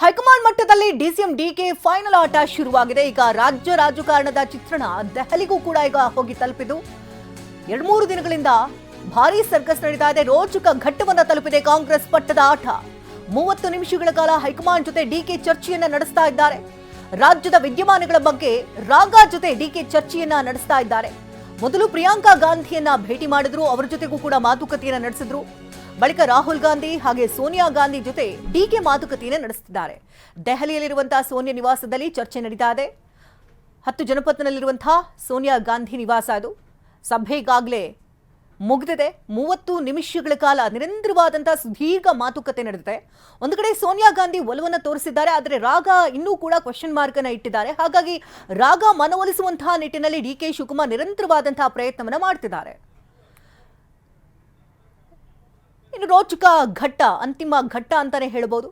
High command ಮಟ್ಟದಲ್ಲಿ DCM DK final ಆಟ ಶುರುವಾಗಿದೆ. ಈಗ ರಾಜ್ಯ ರಾಜಕಾರಣದ ಚಿತ್ರಣ ದೆಹಲಿಗೂ ಕೂಡ ಈಗ ಹೋಗಿ ತಲುಪಿದ್ದು 2-3 ದಿನಗಳಿಂದ ಭಾರೀ ಸರ್ಕಸ್ ನಡೀತಾ ಇದೆ. ರೋಚಕ ಘಟ್ಟವನ್ನ ತಲುಪಿದೆ ಕಾಂಗ್ರೆಸ್ ಪಟ್ಟದ ಆಟ. 30 ನಿಮಿಷಗಳ ಕಾಲ ಹೈಕಮಾಂಡ್ ಜೊತೆ ಡಿಕೆ ಚರ್ಚೆಯನ್ನ ನಡೆಸ್ತಾ ಇದ್ದಾರೆ. ರಾಜ್ಯದ ವಿದ್ಯಮಾನಗಳ ಬಗ್ಗೆ ರಾಗಾ ಜೊತೆ ಡಿಕೆ ಚರ್ಚೆಯನ್ನ ನಡೆಸ್ತಾ ಇದ್ದಾರೆ. ಮೊದಲು ಪ್ರಿಯಾಂಕಾ ಗಾಂಧಿಯನ್ನ ಭೇಟಿ ಮಾಡಿದ್ರು, ಅವರ ಜೊತೆಗೂ ಕೂಡ ಮಾತುಕತೆಯನ್ನ ನಡೆಸಿದ್ರು. ಬಳಿಕ ರಾಹುಲ್ ಗಾಂಧಿ ಹಾಗೆ ಸೋನಿಯಾ ಗಾಂಧಿ ಜೊತೆ ಡಿಕೆ ಮಾತುಕತೆಯನ್ನು ನಡೆಸುತ್ತಿದ್ದಾರೆ. ದೆಹಲಿಯಲ್ಲಿರುವಂತಹ ಸೋನಿಯಾ ನಿವಾಸದಲ್ಲಿ ಚರ್ಚೆ ನಡೀತಾ ಇದೆ. 10 ಜನಪಥನಲ್ಲಿರುವಂತಹ ಸೋನಿಯಾ ಗಾಂಧಿ ನಿವಾಸ ಇದು. ಸಭೆ ಈಗಾಗಲೇ ಮುಗಿದಿದೆ. 30 ನಿಮಿಷಗಳ ಕಾಲ ನಿರಂತರವಾದಂತಹ ಸುದೀರ್ಘ ಮಾತುಕತೆ ನಡೆದಿದೆ. ಒಂದು ಕಡೆ ಸೋನಿಯಾ ಗಾಂಧಿ ಒಲವನ್ನು ತೋರಿಸಿದ್ದಾರೆ, ಆದರೆ ರಾಗಾ ಇನ್ನೂ ಕೂಡ ಕ್ವೆಶ್ಚನ್ ಮಾರ್ಕ್ ಅನ್ನ ಇಟ್ಟಿದ್ದಾರೆ. ಹಾಗಾಗಿ ರಾಗಾ ಮನವೊಲಿಸುವಂತಹ ನಿಟ್ಟಿನಲ್ಲಿ ಡಿಕೆ ಶಿವಕುಮಾರ್ ನಿರಂತರವಾದಂತಹ ಪ್ರಯತ್ನವನ್ನ ಮಾಡ್ತಿದ್ದಾರೆ. ಇನ್ನು ರೋಚಕ ಘಟ್ಟ, ಅಂತಿಮ ಘಟ್ಟ ಅಂತಾನೆ ಹೇಳಬಹುದು.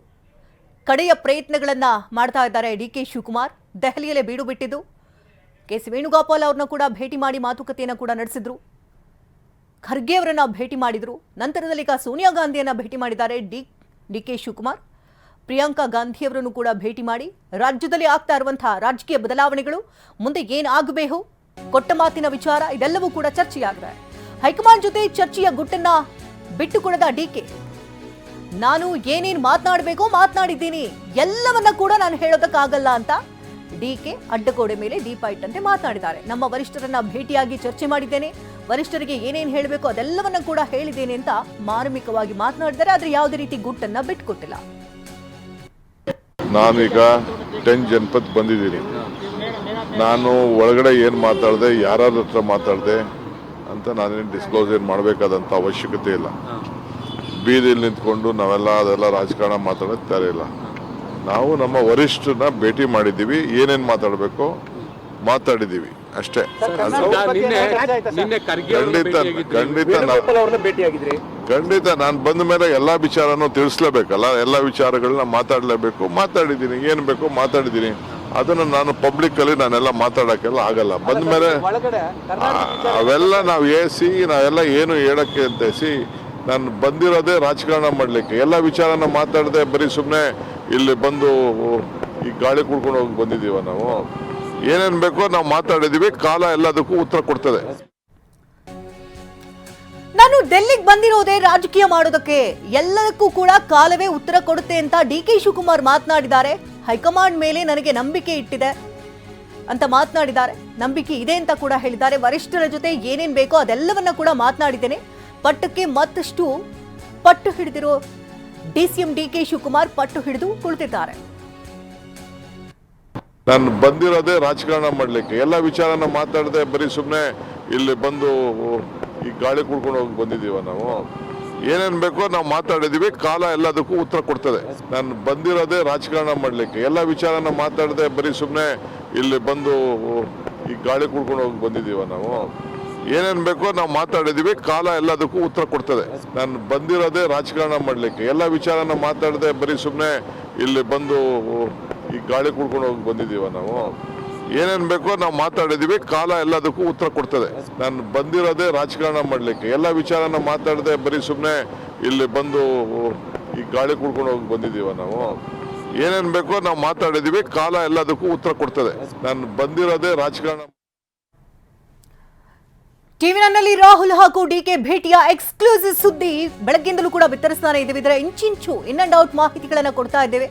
ಕಡೆಯ ಪ್ರಯತ್ನಗಳನ್ನ ಮಾಡ್ತಾ ಇದ್ದಾರೆ ಡಿಕೆ ಶಿವಕುಮಾರ್. ದೆಹಲಿಯಲ್ಲೇ ಬೀಡು ಬಿಟ್ಟಿದ್ದು ಕೆ.ಸಿ. ವೇಣುಗೋಪಾಲ್ ಅವ್ರನ್ನ ಕೂಡ ಭೇಟಿ ಮಾಡಿ ಮಾತುಕತೆಯನ್ನು ಕೂಡ ನಡೆಸಿದ್ರು. ಖರ್ಗೆ ಅವರನ್ನ ಭೇಟಿ ಮಾಡಿದ್ರು. ನಂತರದಲ್ಲಿ ಈಗ ಸೋನಿಯಾ ಗಾಂಧಿಯನ್ನ ಭೇಟಿ ಮಾಡಿದ್ದಾರೆ ಡಿಕೆ ಶಿವಕುಮಾರ್. ಪ್ರಿಯಾಂಕಾ ಗಾಂಧಿ ಅವರನ್ನು ಕೂಡ ಭೇಟಿ ಮಾಡಿ ರಾಜ್ಯದಲ್ಲಿ ಆಗ್ತಾ ಇರುವಂತಹ ರಾಜಕೀಯ ಬದಲಾವಣೆಗಳು, ಮುಂದೆ ಏನಾಗಬೇಕು, ಕೊಟ್ಟ ಮಾತಿನ ವಿಚಾರ ಇದೆಲ್ಲವೂ ಕೂಡ ಚರ್ಚೆಯಾಗಿದೆ. ಹೈಕಮಾಂಡ್ ಜೊತೆ ಚರ್ಚೆಯ ಗುಟ್ಟನ್ನ ಬಿಟ್ಟುಕೊಡದ ಡಿಕೆ, ನಾನು ಏನೇನು ಮಾತನಾಡಬೇಕೋ ಮಾತನಾಡಿದ್ದೀನಿ, ಎಲ್ಲವನ್ನ ಕೂಡ ನಾನು ಹೇಳೋದಕ್ಕಾಗಲ್ಲ ಅಂತ ಡಿಕೆ ಅಡ್ಡಗೋಡೆ ಮೇಲೆ ದೀಪ ಇಟ್ಟಂತೆ ಮಾತನಾಡಿದ್ದಾರೆ. ನಮ್ಮ ವರಿಷ್ಠರನ್ನ ಭೇಟಿಯಾಗಿ ಚರ್ಚೆ ಮಾಡಿದ್ದೇನೆ, ವರಿಷ್ಠರಿಗೆ ಏನೇನು ಹೇಳಬೇಕು ಅದೆಲ್ಲವನ್ನ ಕೂಡ ಹೇಳಿದ್ದೇನೆ ಅಂತ ಮಾರ್ಮಿಕವಾಗಿ ಮಾತನಾಡಿದ್ದಾರೆ. ಆದ್ರೆ ಯಾವುದೇ ರೀತಿ ಗುಟ್ಟನ್ನ ಬಿಟ್ಟುಕೊಟ್ಟಿಲ್ಲ. ನಾನೀಗ 10 ಜನಪದ ಬಂದಿದ್ದೀನಿ. ನಾನು ಒಳಗಡೆ ಏನು ಮಾತಾಡಿದೆ, ಯಾರ ಹತ್ರ ಮಾತಾಡಿದೆ ಅಂತ ನಾನೇನು ಡಿಸ್ಕ್ಲೋಸ್ ಏನು ಮಾಡಬೇಕಾದಂಥ ಅವಶ್ಯಕತೆ ಇಲ್ಲ. ಬೀದಿಯಲ್ಲಿ ನಿಂತ್ಕೊಂಡು ನಾವೆಲ್ಲ ಅದೆಲ್ಲ ರಾಜಕಾರಣ ಮಾತಾಡೋದು ತಯಾರಿ ಇಲ್ಲ. ನಾವು ನಮ್ಮ ವರಿಷ್ಠರನ್ನ ಭೇಟಿ ಮಾಡಿದ್ದೀವಿ, ಏನೇನು ಮಾತಾಡಬೇಕು ಮಾತಾಡಿದ್ದೀವಿ ಅಷ್ಟೇ. ಖಂಡಿತ ನಾನು ಬಂದ ಮೇಲೆ ಎಲ್ಲ ವಿಚಾರನೂ ತಿಳಿಸ್ಲೇಬೇಕಲ್ಲ, ಎಲ್ಲ ವಿಚಾರಗಳನ್ನ ಮಾತಾಡಲೇಬೇಕು. ಮಾತಾಡಿದ್ದೀನಿ, ಏನು ಬೇಕು ಮಾತಾಡಿದ್ದೀನಿ. ಅದನ್ನು ನಾನು ಪಬ್ಲಿಕ್ ಅಲ್ಲಿ ನಾನೆಲ್ಲ ಮಾತಾಡಕ್ಕೆಲ್ಲ ಆಗಲ್ಲ. ಬಂದ ಮೇಲೆ ಅವೆಲ್ಲ ನಾವು ನಾವೆಲ್ಲ ಏನು ಹೇಳಕ್ಕೆ ಅಂತೇಸಿ ನಾನು ಬಂದಿರೋದೇ ರಾಜಕಾರಣ ಮಾಡಲಿಕ್ಕೆ. ಎಲ್ಲ ವಿಚಾರನ ಮಾತಾಡದೆ ಬರೀ ಸುಮ್ಮನೆ ಇಲ್ಲಿ ಬಂದು ಈ ಗಾಳಿ ಕುಡ್ಕೊಂಡು ಹೋಗಿ ಬಂದಿದ್ದೀವ. ನಾವು ಏನೇನು ಬೇಕೋ ನಾವು ಮಾತಾಡಿದೀವಿ. ಕಾಲ ಎಲ್ಲದಕ್ಕೂ ಉತ್ತರ ಕೊಡ್ತದೆ. ನಾನು ಡೆಲ್ಲಿಗೆ ಬಂದಿರೋದೇ ರಾಜಕೀಯ ಮಾಡೋದಕ್ಕೆ, ಎಲ್ಲದಕ್ಕೂ ಕೂಡ ಕಾಲವೇ ಉತ್ತರ ಕೊಡುತ್ತೆ ಅಂತ ಡಿಕೆ ಶಿವಕುಮಾರ್ ಮಾತನಾಡಿದ್ದಾರೆ. ಹೈಕಮಾಂಡ್ ಮೇಲೆ ನನಗೆ ನಂಬಿಕೆ ಇಟ್ಟಿದೆ ಅಂತ ಮಾತನಾಡಿದ್ದಾರೆ. ನಂಬಿಕೆ ಇದೆ ಅಂತ ಕೂಡ ಹೇಳಿದ್ದಾರೆ. ವರಿಷ್ಠರ ಜೊತೆ ಏನೇನ್ ಬೇಕೋ ಅದೆಲ್ಲವನ್ನ ಕೂಡ ಮಾತನಾಡಿದ್ದೇನೆ. ಪಟ್ಟಕ್ಕೆ ಮತ್ತಷ್ಟು ಪಟ್ಟು ಹಿಡಿದಿರೋ ಡಿಸಿಎಂ ಡಿಕೆ ಶಿವಕುಮಾರ್ ಪಟ್ಟು ಹಿಡಿದು ಕುಳಿತಿದ್ದಾರೆ. ನಾನು ಬಂದಿರೋದೇ ರಾಜಕಾರಣ ಮಾಡಲಿಕ್ಕೆ. ಎಲ್ಲ ವಿಚಾರನ ಮಾತಾಡದೆ ಬರೀ ಸುಮ್ಮನೆ ಇಲ್ಲಿ ಬಂದು ಈ ಗಾಳಿ ಕುಡ್ಕೊಂಡು ಹೋಗಿ ಬಂದಿದ್ದೀವ. ನಾವು ಏನೇನು ಬೇಕೋ ನಾವು ಮಾತಾಡಿದೀವಿ. ಕಾಲ ಎಲ್ಲದಕ್ಕೂ ಉತ್ತರ ಕೊಡ್ತದೆ. ನಾನು ಬಂದಿರೋದೇ ರಾಜಕಾರಣ ಮಾಡಲಿಕ್ಕೆ. ಎಲ್ಲ ವಿಚಾರನ ಮಾತಾಡದೆ ಬರೀ ಸುಮ್ಮನೆ ಇಲ್ಲಿ ಬಂದು ಈ ಗಾಳಿ ಕುಡ್ಕೊಂಡು ಹೋಗಿ ಬಂದಿದ್ದೀವ. ನಾವು ಏನೇನು ಬೇಕೋ ನಾವು ಮಾತಾಡಿದೀವಿ. ಕಾಲ ಎಲ್ಲದಕ್ಕೂ ಉತ್ತರ ಕೊಡ್ತದೆ. ನಾನು ಬಂದಿರೋದೇ ರಾಜಕಾರಣ ಮಾಡಲಿಕ್ಕೆ. ಎಲ್ಲ ವಿಚಾರನ ಮಾತಾಡದೆ ಬರೀ ಸುಮ್ಮನೆ ಇಲ್ಲಿ ಬಂದು ಈ ಗಾಳಿ ಕುಡ್ಕೊಂಡು ಹೋಗಿ ಬಂದಿದ್ದೀವ. ನಾವು ಏನೇನು ಬೇಕೋ ನಾವು ಮಾತಾಡಿದೀವಿ. ಕಾಲ ಎಲ್ಲದಕ್ಕೂ ಉತ್ತರ ಕೊಡ್ತದೆ. ನಾನು ಬಂದಿರೋದೇ ರಾಜಕಾರಣ ಮಾಡಲಿಕ್ಕೆ. ಎಲ್ಲ ವಿಚಾರನ ಮಾತಾಡದೆ ಬರೀ ಸುಮ್ಮನೆ ಇಲ್ಲಿ ಬಂದು ಈ ಗಾಳಿ ಕುಡ್ಕೊಂಡು ಹೋಗಿ ಬಂದಿದ್ದೀವ. ನಾವು ಏನೇನು ಬೇಕೋ ನಾವು ಮಾತಾಡಿದೀವಿ. ಕಾಲ ಎಲ್ಲದಕ್ಕೂ ಉತ್ತರ ಕೊಡ್ತದೆ. ನಾನು ಬಂದಿರೋದೇ ರಾಜಕಾರಣ. ಟಿವಿನಲ್ಲಿ ರಾಹುಲ್ ಹಾಗೂ ಡಿಕೆ ಭೇಟಿಯ ಎಕ್ಸ್ಕ್ಲೂಸಿವ್ ಸುದ್ದಿ ಬೆಳಗ್ಗಿಂದಲೂ ಕೂಡ ಬಿತ್ತರಿಸ್ತಾನೆ ಇದ್ದೇವೆ. ಇದರ ಇಂಚಿಂಚು ಇನ್ ಅಂಡ್ ಔಟ್ ಮಾಹಿತಿಗಳನ್ನು ಕೊಡ್ತಾ ಇದ್ದೇವೆ.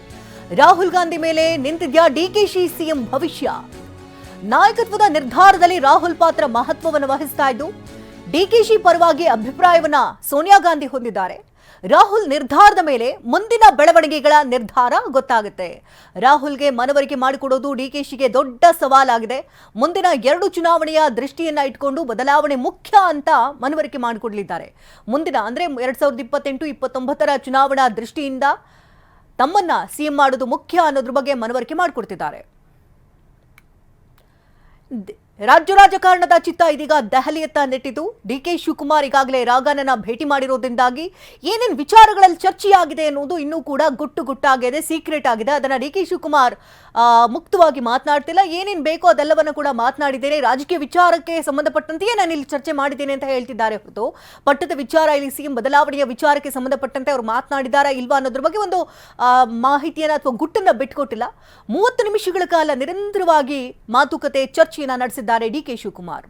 ರಾಹುಲ್ ಗಾಂಧಿ ಮೇಲೆ ನಿಂತಿದ್ಯಾ ಡಿಕೆಶಿ ಸಿಎಂ ಭವಿಷ್ಯ? ನಾಯಕತ್ವದ ನಿರ್ಧಾರದಲ್ಲಿ ರಾಹುಲ್ ಪಾತ್ರ ಮಹತ್ವವನ್ನು ವಹಿಸ್ತಾ ಇದ್ದು, ಡಿಕೆಶಿ ಪರವಾಗಿ ಅಭಿಪ್ರಾಯವನ್ನ ಸೋನಿಯಾ ಗಾಂಧಿ ಹೊಂದಿದ್ದಾರೆ. ರಾಹುಲ್ ನಿರ್ಧಾರದ ಮೇಲೆ ಮುಂದಿನ ಬೆಳವಣಿಗೆಗಳ ನಿರ್ಧಾರ ಗೊತ್ತಾಗುತ್ತೆ. ರಾಹುಲ್ಗೆ ಮನವರಿಕೆ ಮಾಡಿಕೊಡೋದು ಡಿಕೆಶಿಗೆ ದೊಡ್ಡ ಸವಾಲಾಗಿದೆ. ಮುಂದಿನ 2 ಚುನಾವಣೆಯ ದೃಷ್ಟಿಯನ್ನ ಇಟ್ಕೊಂಡು ಬದಲಾವಣೆ ಮುಖ್ಯ ಅಂತ ಮನವರಿಕೆ ಮಾಡಿಕೊಡಲಿದ್ದಾರೆ. ಮುಂದಿನ ಅಂದ್ರೆ 2028-29 ಚುನಾವಣಾ ದೃಷ್ಟಿಯಿಂದ ತಮ್ಮನ್ನ ಸಿಎಂ ಮಾಡೋದು ಮುಖ್ಯ ಅನ್ನೋದ್ರ ಬಗ್ಗೆ ಮನವರಿಕೆ ಮಾಡಿಕೊಡ್ತಿದ್ದಾರೆ. ರಾಜ್ಯ ರಾಜಕಾರಣದ ಚಿತ್ತ ಇದೀಗ ದೆಹಲಿಯತ್ತ ನೆಟ್ಟಿತು. ಡಿಕೆ ಶಿವಕುಮಾರ್ ಈಗಾಗಲೇ ರಾಘಾನನ್ನ ಭೇಟಿ ಮಾಡಿರೋದ್ರಿಂದಾಗಿ ಏನೇನು ವಿಚಾರಗಳಲ್ಲಿ ಚರ್ಚೆಯಾಗಿದೆ ಎನ್ನುವುದು ಇನ್ನೂ ಕೂಡ ಗುಟ್ಟಾಗಿದೆ, ಸೀಕ್ರೆಟ್ ಆಗಿದೆ. ಅದನ್ನ ಡಿಕೆ ಶಿವಕುಮಾರ್ ಮುಕ್ತವಾಗಿ ಮಾತನಾಡ್ತಿಲ್ಲ. ಏನೇನು ಬೇಕೋ ಅದೆಲ್ಲವನ್ನ ಕೂಡ ಮಾತನಾಡಿದ್ದೇನೆ, ರಾಜಕೀಯ ವಿಚಾರಕ್ಕೆ ಸಂಬಂಧಪಟ್ಟಂತೆಯೇ ನಾನು ಇಲ್ಲಿ ಚರ್ಚೆ ಮಾಡಿದ್ದೇನೆ ಅಂತ ಹೇಳ್ತಿದ್ದಾರೆ ಹೊರತು ಪಟ್ಟದ ವಿಚಾರ, ಇಲ್ಲಿ ಸಿಎಂ ಬದಲಾವಣೆಯ ವಿಚಾರಕ್ಕೆ ಸಂಬಂಧಪಟ್ಟಂತೆ ಅವರು ಮಾತನಾಡಿದಾರಾ ಇಲ್ವಾ ಅನ್ನೋದ್ರ ಬಗ್ಗೆ ಒಂದು ಮಾಹಿತಿಯನ್ನ ಅಥವಾ ಗುಟ್ಟನ್ನ ಬಿಟ್ಕೊಟ್ಟಿಲ್ಲ. 30 ನಿಮಿಷಗಳ ಕಾಲ ನಿರಂತರವಾಗಿ ಮಾತುಕತೆ ಚರ್ಚೆಯನ್ನ ನಡೆಸಿದ್ದಾರೆ ಡಿಕೆ ಶಿವಕುಮಾರ್.